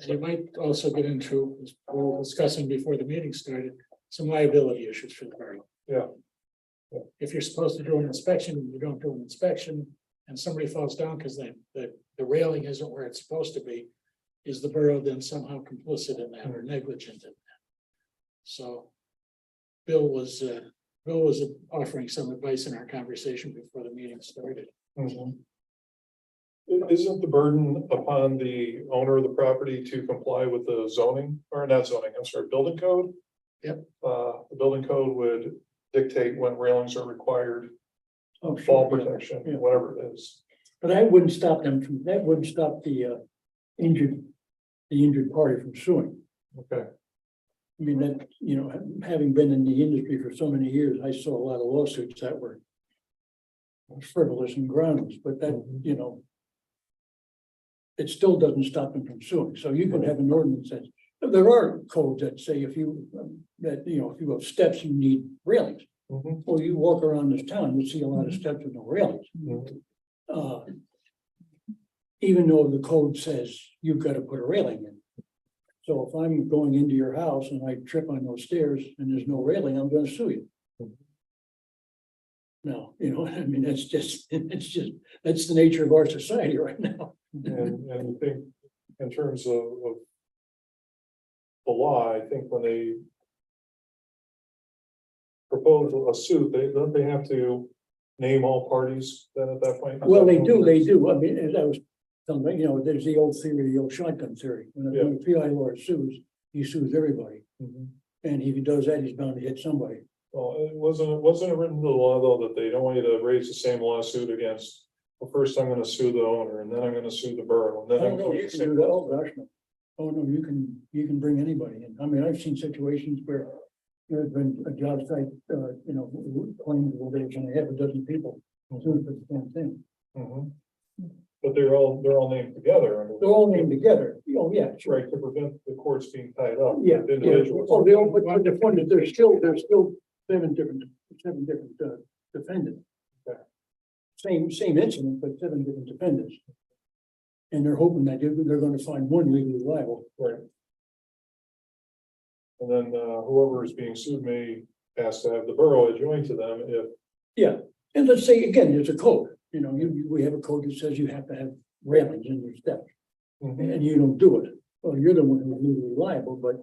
you might also get into, as we were discussing before the meeting started, some liability issues for the borough. Yeah. If you're supposed to do an inspection, and you don't do an inspection, and somebody falls down because the railing isn't where it's supposed to be, is the borough then somehow complicit in that or negligent in that? So Bill was offering some advice in our conversation before the meeting started. Mhm. Isn't the burden upon the owner of the property to comply with the zoning, or not zoning, I'm sorry, building code? Yep. The building code would dictate when railings are required, Oh, fall protection, Yeah. whatever it is. But that wouldn't stop the injured party from suing. Okay. I mean, that, you know, having been in the industry for so many years, I saw a lot of lawsuits that were frivolous and groundless, but that, you know, it still doesn't stop them from suing. So you can have an ordinance that, there are codes that say if you, that, you know, if you have steps, you need railings. Mhm. Well, you walk around this town, you see a lot of steps with no railings. Mhm. Uh, Even though the code says you've got to put a railing in. So if I'm going into your house and I trip on those stairs and there's no railing, I'm gonna sue you. No, you know, I mean, that's just, that's the nature of our society right now. And I think in terms of the law, I think when they propose a suit, don't they have to name all parties then at that point? Well, they do. I mean, as I was telling you, you know, there's the old theory, the old shotgun theory. When a PI lawyer sues, he sues everybody. Mhm. And if he does that, he's bound to hit somebody. Well, wasn't it written in the law though, that they don't want you to raise the same lawsuit against, well, first I'm gonna sue the owner and then I'm gonna sue the borough and then Oh, I'm no, going you to can sue. do that. Oh, gosh, no. Oh, no, you can bring anybody in. I mean, I've seen situations where there's been a job site, you know, claims where there's only half a dozen people suing for the same thing. Mhm. But they're all named together. under- They're all named together. Oh, yeah, That's sure. right, to prevent the courts being tied up. Yeah, with yeah. individuals. Oh, they all, but the point is, there's still seven different defendants. Okay. Same incident, but seven different defendants. And they're hoping that they're gonna find one legally liable. Right. And then whoever is being sued has to have the borough adjoined to them if. Yeah, and let's say, again, there's a code, you know, we have a code that says you have to have railings in your steps, and you don't do it. Well, you're the one who's legally liable, but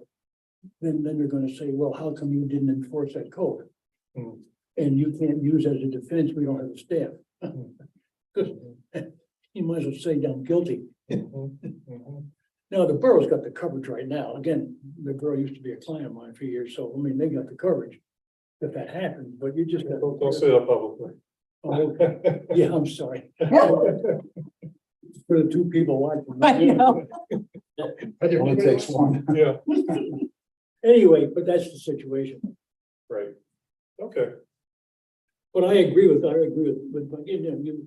then they're gonna say, well, how come you didn't enforce that code? Hmm. And you can't use as a defense, we don't have the staff. Hmm. Because you might as well say I'm guilty. Mhm. Mhm. Now, the borough's got the coverage right now. Again, the borough used to be a client of mine for years, so I mean, they got the coverage. If that happens, but you just. Don't say that publicly. Oh, okay. Yeah, I'm sorry. For the two people watching. I know. It only takes one. Yeah, Anyway, but that's the situation. right. Okay. But I agree with, but you know,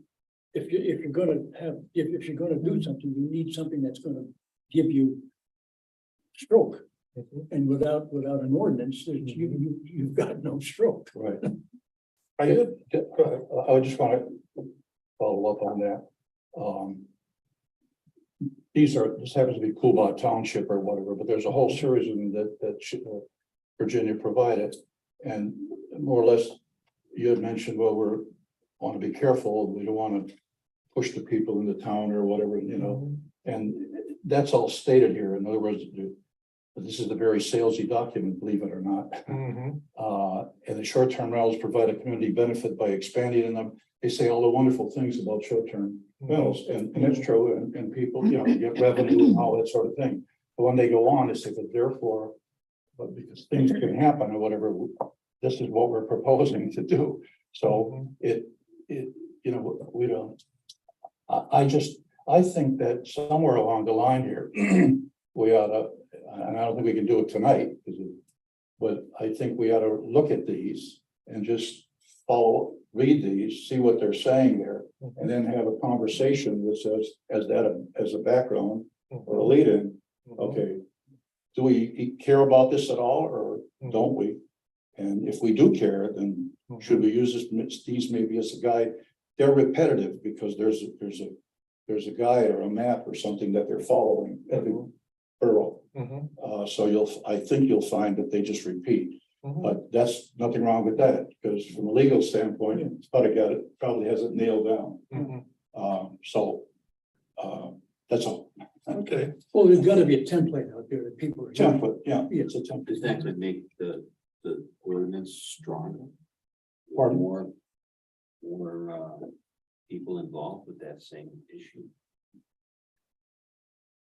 if you're gonna have, if you're gonna do something, you need something that's gonna give you stroke. Mhm. And without an ordinance, you've got no stroke. Right. I did. Go ahead. I just want to follow up on that. This happens to be Coolbah Township or whatever, but there's a whole series of them that Virginia provided. And more or less, you had mentioned, well, want to be careful. We don't want to push the people in the town or whatever, you know. And that's all stated here. In other words, this is a very salesy document, believe it or not. Mhm. And the short-term rentals provide a community benefit by expanding in them. They say all the wonderful things about short-term rentals, and it's true, and people, you know, get revenue and all that sort of thing. But when they go on, they say, but therefore, but because things can happen or whatever, this is what we're proposing to do. So it, you know, we don't. I think that somewhere along the line here, we ought to, and I don't think we can do it tonight, but I think we ought to look at these and just read these, see what they're saying there, and then have a conversation that says, as a background or a lead-in, okay, do we care about this at all, or don't we? And if we do care, then should we use these maybe as a guide? They're repetitive because there's a guide or a map or something that they're following every borough. So I think you'll find that they just repeat, but that's nothing wrong with that, because from a legal standpoint, it's probably has it nailed down. That's all. Okay. Well, there's gotta be a template out there that people are. using. Template, yeah, it's a template. Does that could make the ordinance stronger? Pardon? More people involved with that same issue.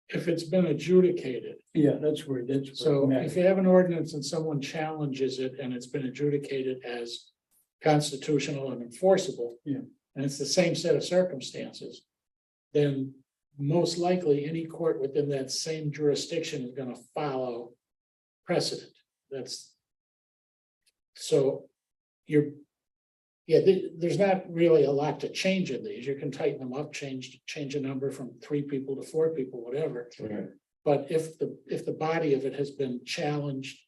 If it's been adjudicated. Yeah, that's where So it matters. if you have an ordinance and someone challenges it and it's been adjudicated as constitutional and enforceable. Yeah. And it's the same set of circumstances. Then most likely any court within that same jurisdiction is gonna follow precedent. That's. So you're. Yeah, there's not really a lot to change in these. You can tighten them up, change a number from 3 people to 4 people, whatever. Right. But if the body of it has been challenged.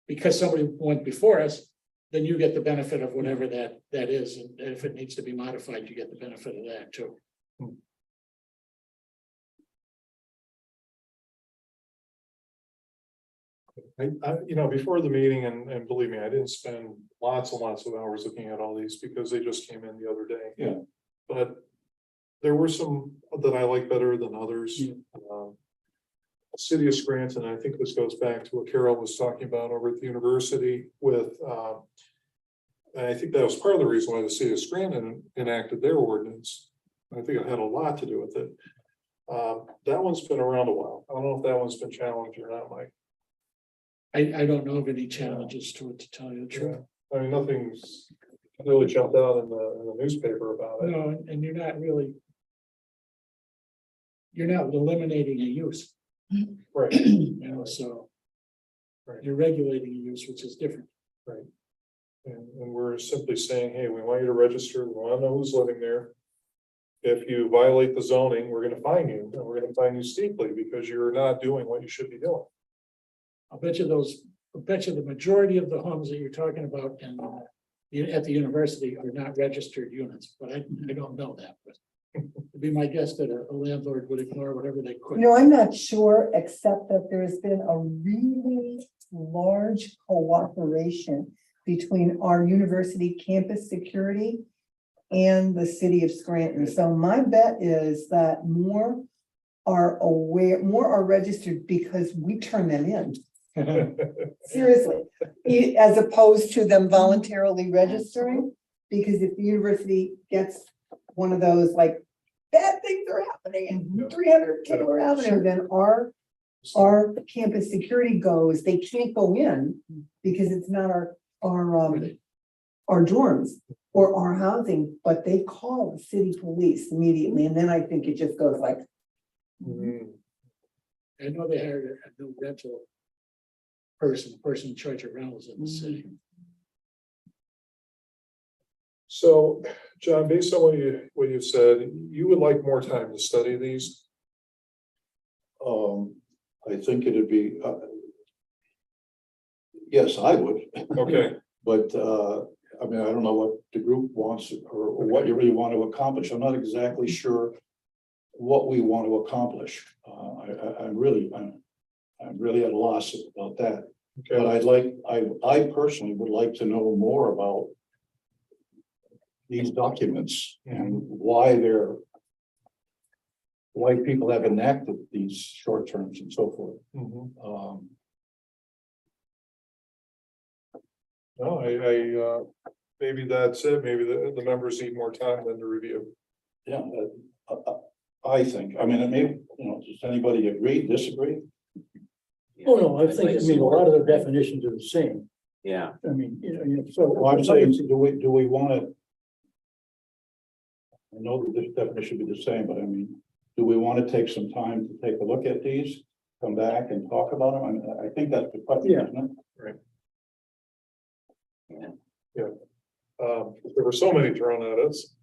Because somebody went before us, then you get the benefit of whatever that is, and if it needs to be modified, you get the benefit of that too. Before the meeting, and believe me, I didn't spend lots and lots of hours looking at all these because they just came in the other day. Yeah. But there were some that I like better than others. Yeah. City of Scranton, I think this goes back to what Carol was talking about over at the university with, and I think that was part of the reason why the city of Scranton enacted their ordinance. I think it had a lot to do with it. That one's been around a while. I don't know if that one's been challenged or not, Mike. I don't know of any challenges to it, to tell you the truth. I mean, nothing's really jumped out in the newspaper about it. No, and you're not really. You're not eliminating a use, Right, so. Right. You're regulating a use, which is different. and we're simply saying, hey, we want you to register, we want to know who's living there. If you violate the zoning, we're gonna fine you, and we're gonna fine you steeply because you're not doing what you should be doing. I'll bet you the majority of the homes that you're talking about at the university are not registered units, but I don't know that, but. It'd be my guess that a landlord would ignore whatever they could. I'm not sure, except that there's been a really large cooperation between our university campus security and the city of Scranton. So my bet is that more are registered because we turn them in. Seriously, as opposed to them voluntarily registering, because if the university gets one of those, like, bad things are happening and 300 Taylor Avenue, then our campus security goes, they can't go in because it's not our dorms or our housing, but they call the city police immediately, and then I think it just goes like, Mhm. I know they hired a new rental person in charge of rentals in the city. So, John, based on what you've said, you would like more time to study these? I think it'd be, yes, I would, Okay, but, I mean, I don't know what the group wants or what you really want to accomplish. I'm not exactly sure what we want to accomplish. I'm really at a loss about that. But okay, I personally would like to know more about these documents and why people have enacted these short terms and so forth. Mhm. No, maybe that's it, maybe the members need more time than to review. Yeah, I think, I mean, it may, does anybody agree, disagree? Oh, no, I I'd think, like I some mean, a more. lot of the definitions are the same. Yeah, I mean, so. Well, I'm saying, do we want to? I know that this definition should be the same, but I mean, do we want to take some time to take a look at these, come back and talk about them? I mean, I think that's the question, Yeah. isn't it? There were so many thrown at us.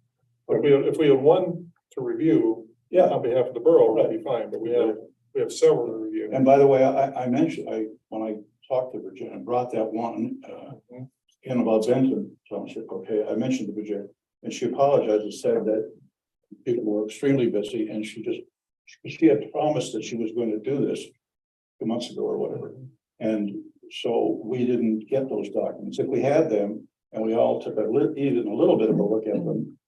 If we had one to review Yeah, on behalf of the borough, that'd be fine, but we have several to review. and by the way, I mentioned, when I talked to Virginia, I brought that one, in about Benton Township, okay, I mentioned to Virginia, and she apologized and said that people were extremely busy, and she had promised that she was going to do this 2 months ago or whatever. And so we didn't get those documents. If we had them and we all took even a little bit of a look at them,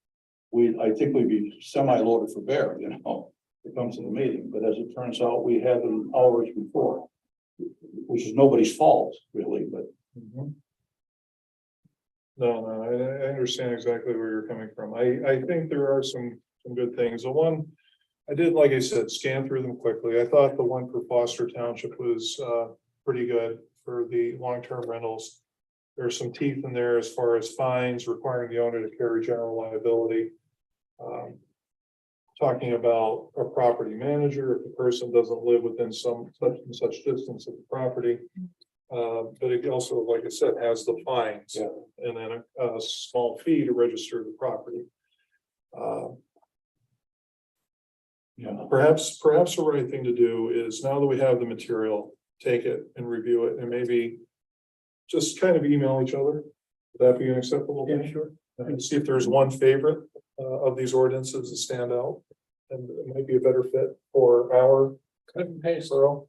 I think we'd be semi-loaded for bear, to come to the meeting. But as it turns out, we had them hours before, which is nobody's fault really, but Mhm. No, I understand exactly where you're coming from. I think there are some good things. The one, I did, like I said, scan through them quickly. I thought the one for Foster Township was pretty good for the long-term rentals. There's some teeth in there as far as fines requiring the owner to carry general liability. Talking about a property manager, if the person doesn't live within some such and such distance of the property. But it also, like I said, has the fines. Yeah. And then a small fee to register the property. Yeah, Perhaps the right thing to do is, now that we have the material, take it and review it and maybe just kind of email each other. Would that be an acceptable thing? Yeah, sure. And see if there's one favorite of these ordinances that stand out. And it might be a better fit for our Cut and paste. borough.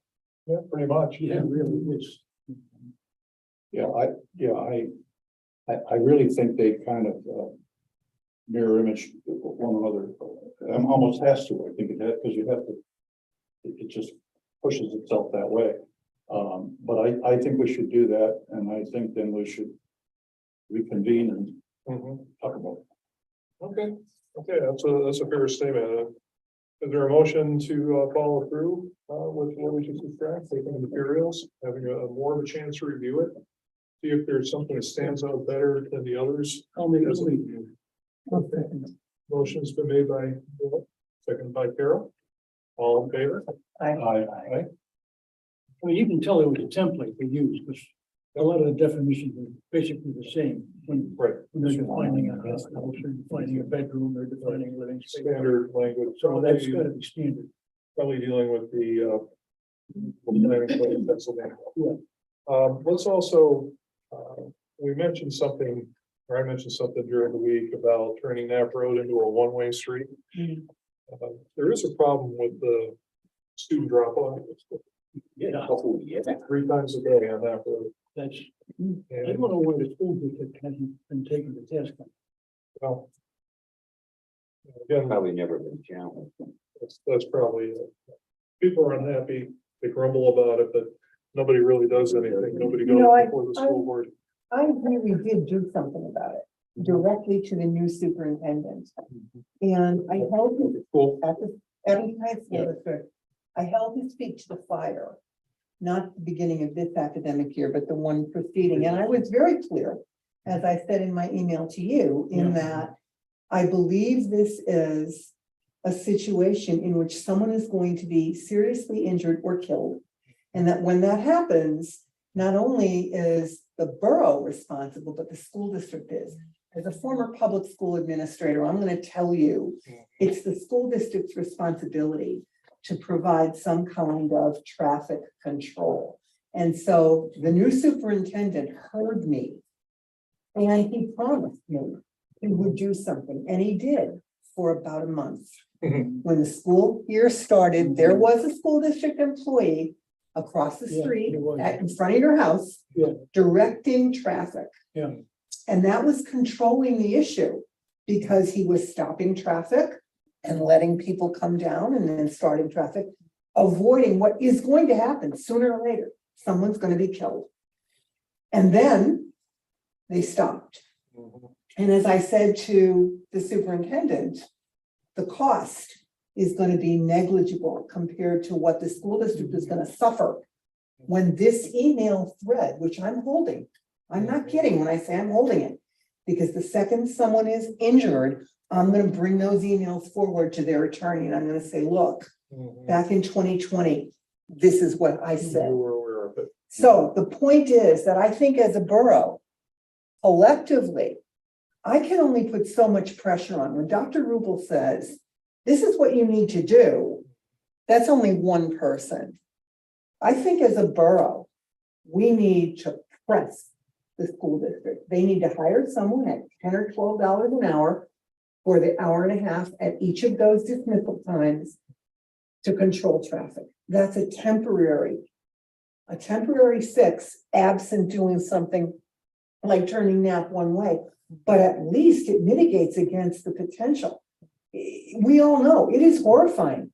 Yeah, pretty much. Yeah, it really is. I really think they kind of, mirror image one another. Almost has to, I think it has, because you have to, it just pushes itself that way. But I think we should do that, and I think then we should reconvene and Mhm. talk about it. Okay, that's a fair statement. Is there a motion to follow through with what we just described, taking the materials, having a more of a chance to review it? See if there's something that stands out better than the others. I'll make As it. a- Motion's been made by Bill, seconded by Carol. All in favor? I, Well, you can tell it was a template we used, because a lot of the definitions are basically the same when Right, when they're defining a house, or defining a bedroom, or defining living space. standard language. So that's gotta be standard. Probably dealing with the planning code in Pennsylvania. Yeah. Let's also, we mentioned something, or I mentioned something during the week about turning Knapp Road into a one-way street. Mm. There is a problem with the student drop off. Yeah. 3 times a day on that road. That's, I And, don't know why the school district hasn't been taken to task. on it. well, again, Probably never been challenged. that's probably, it. People are unhappy, they grumble about it, but nobody really does anything. Nobody goes No, before the school board. I really did do something about it directly to the new superintendent. And I held him Cool. at the Evans High School District. I held his feet to the fire, not the beginning of this academic year, but the one preceding. And I was very clear, as I said in my email to you, in that I believe this is a situation in which someone is going to be seriously injured or killed. And that when that happens, not only is the borough responsible, but the school district is. As a former public school administrator, I'm going to tell you, it's the school district's responsibility to provide some kind of traffic control. And so the new superintendent heard me. And he promised me he would do something, and he did for about a month. Mhm. When the school year started, there was a school district employee across the Yeah, street there was. in front of your house. Yeah. Directing traffic. Yeah. And that was controlling the issue because he was stopping traffic and letting people come down and then starting traffic, avoiding what is going to happen sooner or later. Someone's going to be killed. And then they stopped. Mhm. And as I said to the superintendent, the cost is going to be negligible compared to what the school district is going to suffer when this email thread, which I'm holding, I'm not kidding when I say I'm holding it, because the second someone is injured, I'm going to bring those emails forward to their attorney and I'm going to say, look, Mhm. back in 2020, this is what I said. You were aware of it. So the point is that I think as a borough, collectively, I can only put so much pressure on. When Dr. Rubel says, this is what you need to do, that's only one person. I think as a borough, we need to press the school district. They need to hire someone at $10 or $12 an hour for the hour and a half at each of those dismissal times to control traffic. That's a temporary fix, absent doing something like turning Knapp one way, but at least it mitigates against the potential. We all know it is horrifying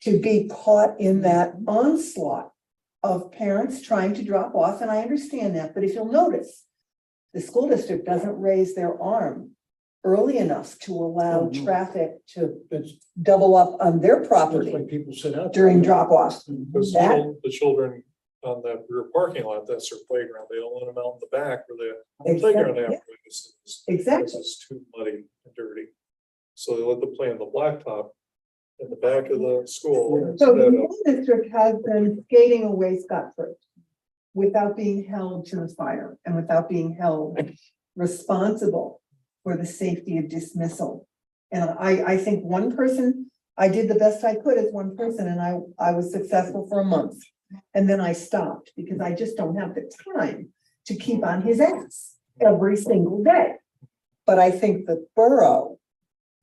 to be caught in that onslaught of parents trying to drop off, and I understand that, but if you'll notice, the school district doesn't raise their arm early enough to allow Oh, no. traffic to That's, double up on their that's property why people sit out. during drop off. Because That- the children on that rear parking lot, that's their playground. They don't let them out in the back where the playground Exactly, after this is. exactly. This is too muddy and dirty. So they let them play on the blacktop in the back of the school. So the instead of- school district has been skating away scot-free. without being held to the fire and without being held responsible for the safety of dismissal. And I think one person, I did the best I could as one person, and I was successful for a month. And then I stopped because I just don't have the time to keep on his ass every single day. But I think the borough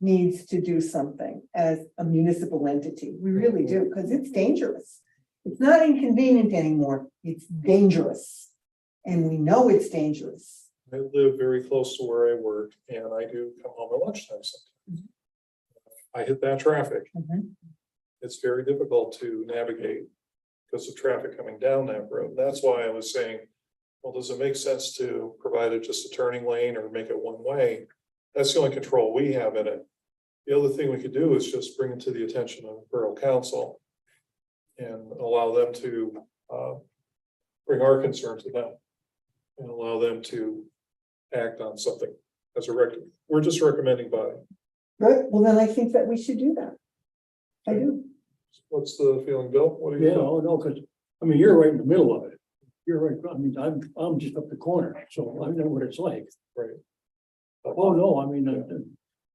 needs to do something as a municipal entity. We really do, because it's dangerous. It's not inconvenient anymore. It's dangerous. And we know it's dangerous. I live very close to where I work and I do come home at lunchtime sometimes. I hit that traffic. It's very difficult to navigate because of traffic coming down that road. That's why I was saying, well, does it make sense to provide it just a turning lane or make it one way? That's the only control we have in it. The other thing we could do is just bring it to the attention of Borough Council and allow them to bring our concern to them and allow them to act on something as a record. We're just recommending body. Right? Well, then I think that we should do that. I do. What's the feeling, Bill? What do you Yeah, think? oh, no, because, I mean, you're right in the middle of it. You're right, I mean, I'm just up the corner, so I know what it's like. Right. Oh, no, I mean,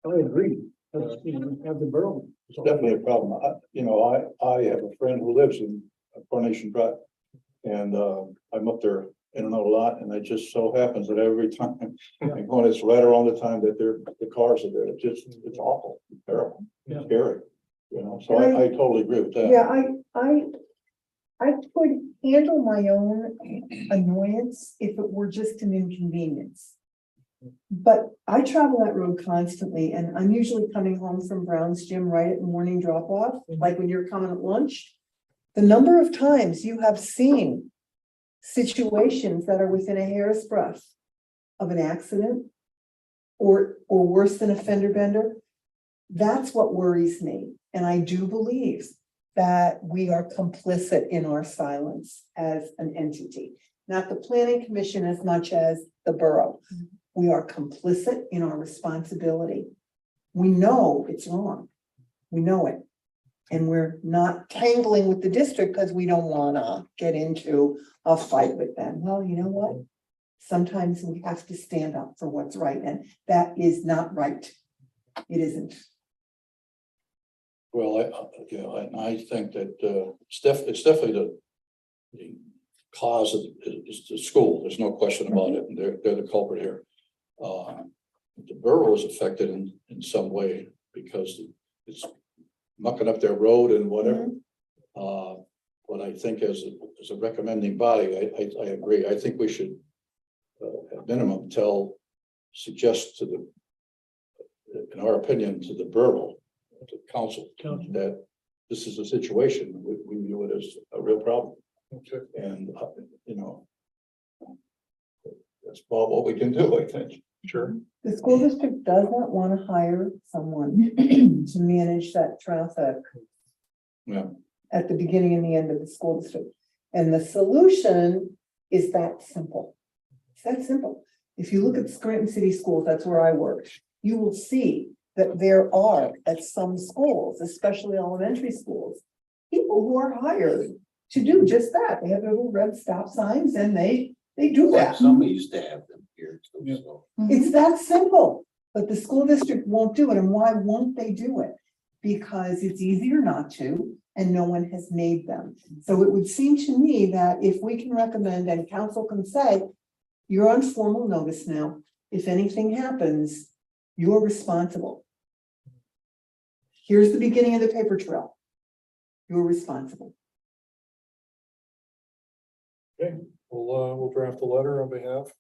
I agree. You know, have the borough. So- Definitely a problem. I have a friend who lives in Coronation Drive. And I'm up there in and out a lot, and it just so happens that every time I'm going, it's right around the time that the cars are there. It's awful, terrible, Yeah. scary. So I totally agree with that. Yeah, I could handle my own annoyance if it were just an inconvenience. But I travel that road constantly, and I'm usually coming home from Brown's Gym right at morning drop off, like when you're coming at lunch. The number of times you have seen situations that are within a hair's breadth of an accident or worse than a fender bender, that's what worries me. And I do believe that we are complicit in our silence as an entity, not the planning commission as much as the borough. We are complicit in our responsibility. We know it's wrong. We know it. And we're not tangling with the district because we don't wanna get into a fight with them. Well, you know what? Sometimes we have to stand up for what's right, and that is not right. It isn't. Well, I think that it's definitely the cause is the school. There's no question about it. And they're the culprit here. The borough is affected in some way because it's mucking up their road and whatever. But I think as a recommending body, I agree. I think we should at minimum suggest in our opinion, to the borough, to council, that this is a situation, we view it as a real problem. Okay. And, that's about what we can do, I think. Sure. The school district does not want to hire someone to manage that traffic Yeah. at the beginning and the end of the school district. And the solution is that simple. It's that simple. If you look at Scranton City Schools, that's where I work, you will see that there are at some schools, especially elementary schools, people who are hired to do just that. They have their little red stop signs and they do Like that. somebody used to have them here too, so. It's that simple, but the school district won't do it. And why won't they do it? Because it's easier not to, and no one has made them. So it would seem to me that if we can recommend and council can say, you're on formal notice now. If anything happens, you're responsible. Here's the beginning of the paper trail. You're responsible. Okay, we'll draft a letter on behalf.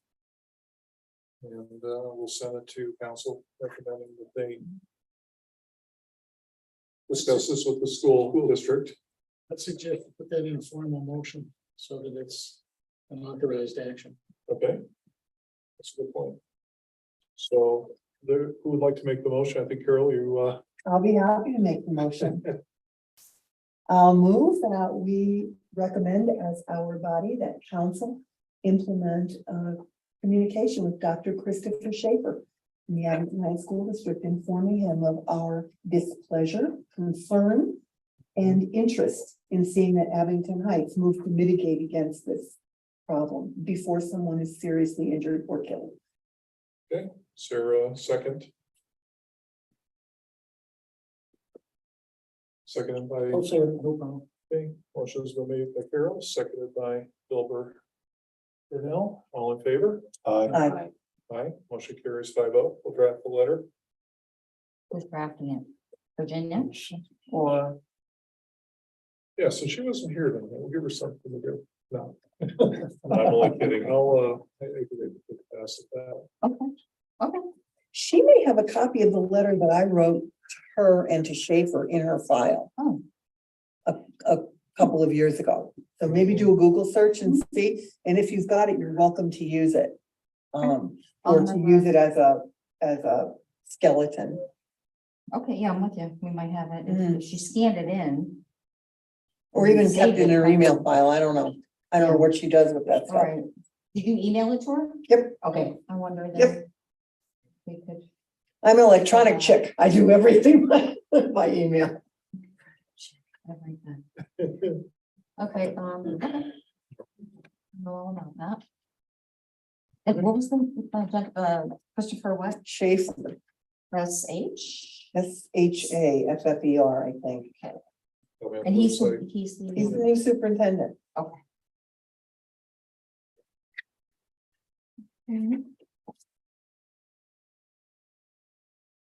And we'll send it to council recommending that they discuss this with the school district. I suggest you put that in a formal motion so that it's an authorized action. Okay. That's a good point. So who would like to make the motion? I think Carol, you I'll be happy to make the motion. I'll move that we recommend as our body that council implement communication with Dr. Christopher Schaefer in the Abington High School District, informing him of our displeasure, concern, and interest in seeing that Abington Heights move to mitigate against this problem before someone is seriously injured or killed. Sarah, second. Seconded by, I'll say, no problem. okay, motion's been made by Carol, seconded by Bill Burnell, all in favor? I, Aye, motion carries 5-0. We'll draft the letter. Who's drafting it? Virginia? Or, Yeah, so she wasn't here then, we'll give her something to do. No. I'm only kidding, I agree with pass it that. okay, she may have a copy of the letter that I wrote to her and to Schaefer in her file. Oh. A couple of years ago. So maybe do a Google search and see, and if you've got it, you're welcome to use it. Or to use it as a skeleton. okay, yeah, I'm with you. We might have it. Mhm. If she scanned it in. Or even Saved kept in her it. email file, I don't know. I don't know what she does with that All stuff. right. Did you email it to her? Yep. Okay, I wonder then. Yep. We could. I'm an electronic chick, I do everything by email. I like that. Okay, okay. Know all about that. And what was the, Christopher what? Schaefer, S.H.? SHAFFER, I think. And he's Looks the, he's He's the the, new superintendent. Mhm.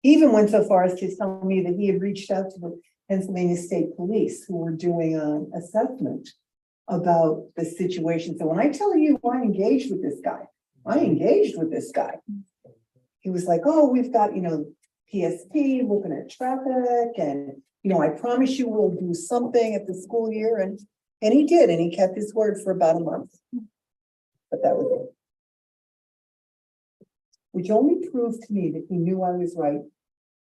He even went so far as to tell me that he had reached out to the Pennsylvania State Police who were doing an assessment about the situation. So when I tell you I engaged with this guy, I engaged with this guy. He was like, oh, we've got, PSP looking at traffic and, I promise you we'll do something at the school year. And he did, and he kept his word for about a month. But that was it. Which only proved to me that he knew I was right.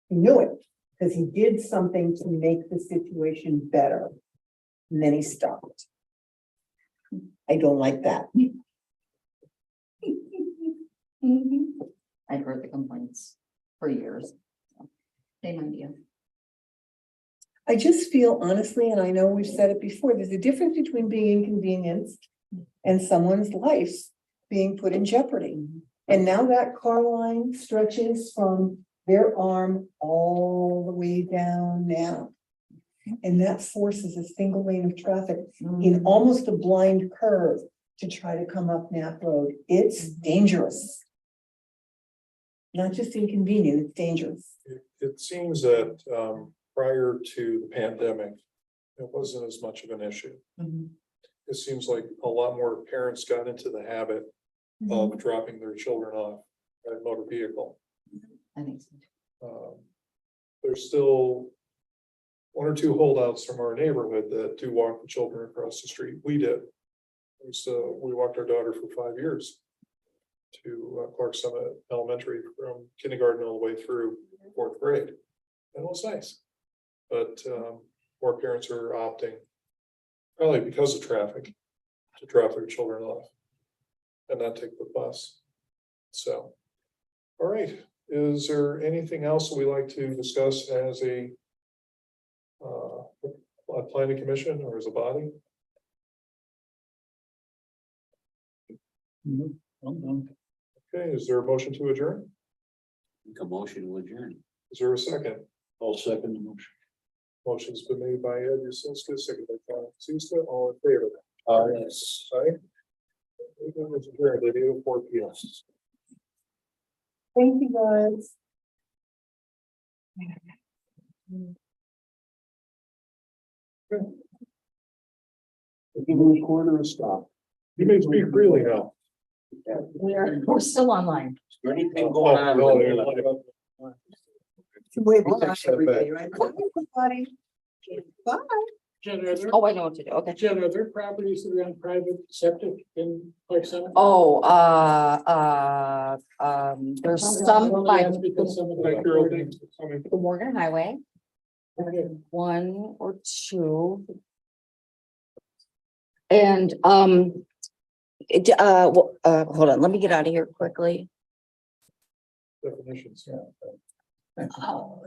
He knew it because he did something to make the situation better. And then he stopped. I don't like that. Mhm. I've heard the complaints for years. So, same idea. I just feel honestly, and I know we've said it before, there's a difference between being inconvenienced and someone's life being put in jeopardy. And now that car line stretches from their arm all the way down now. And that forces a single lane of traffic in almost a blind curve to try to come up Knapp Road. It's dangerous. Not just inconvenient, it's dangerous. It seems that prior to the pandemic, it wasn't as much of an issue. Mhm. It seems like a lot more parents got into the habit of dropping their children off at a motor vehicle. I think so. There's still one or two holdouts from our neighborhood that do walk the children across the street. We did. We walked our daughter for 5 years to Clark Summit Elementary from kindergarten all the way through 4th grade. And it was nice. But more parents are opting, probably because of traffic, to drop their children off and not take the bus. So, all right, is there anything else that we like to discuss as a planning commission or as a body? Okay, is there a motion to adjourn? Make a motion to adjourn. Is there a second? I'll second the motion. Motion's been made by Ed Usinska, seconded by Tom Souza, all in favor? Yes. Aye. Meeting is adjourned at 8:04 p.m. Thank you, guys. Give the recorder a stop. You may speak freely now. We're still online. Is there anything going on? Wave We'll take bye, a step everybody, right? Bye, everybody. Bye. Jen, are there, Oh, I know what to do. Okay. Jen, are there properties that are on private septic in Clark Summit? Oh, there's I some only by ask because some of the Thank you, Earl. Thanks for coming. the Morgan Highway, Okay. 1 or 2. And, hold on, let me get out of here quickly. Definitions. Oh,